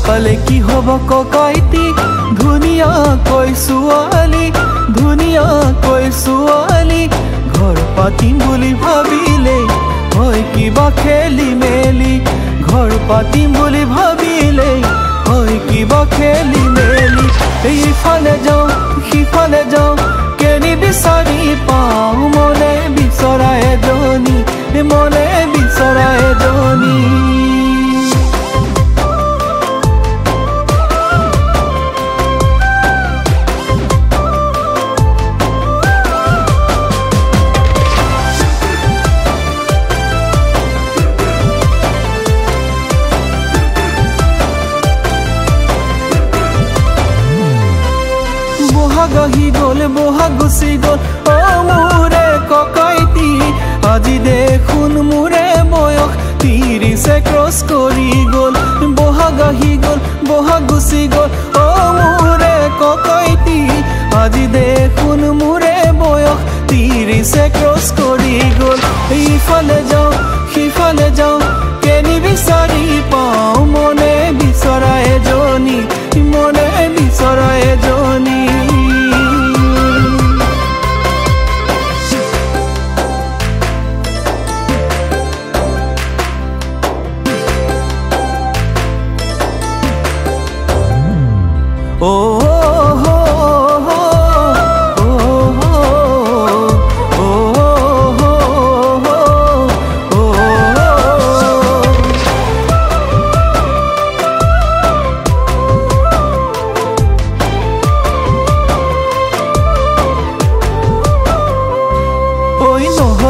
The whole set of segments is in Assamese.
পালে কি হব ককাইতি ধুনীয়াকৈ ছোৱালী ঘৰ পাতিম বুলি ভাবিলে হয় কিবা খেলি মেলি ঘৰ পাতিম বুলি ভাবিলে হয় কিবা খেলি মেলি এইফালে যাওঁ সিফালে যাওঁ কেনি বিচাৰি পাওঁ মনে বিচৰা এজনী বহাগহি গ'ল বহাগ গুচি গ'ল অ মোৰে ককাইতি আজি দেখোন মোৰে বয়স 30 ক্ৰছ কৰি গ'ল বহাগহি গ'ল বহাগ গুচি গ'ল অ মোৰে ককাইতি আজি দেখোন মোৰে বয়স 30 ক্ৰছ কৰি গ'ল ইফালে যাওঁ সিফালে যাওঁ কেনি বিচাৰি পাওঁ মনে বিচৰা এজনী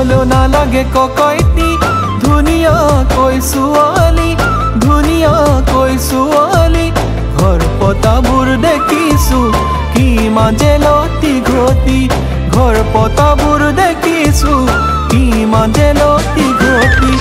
নহ'লেও নালাগে ককাইতি ধুনীয়াকৈ ছোৱালী ঘৰ পতাবোৰ দেখিছো কিমান যে লতি ঘটি ঘৰ পতাবোৰ দেখিছো কিমান যে লতি ঘটি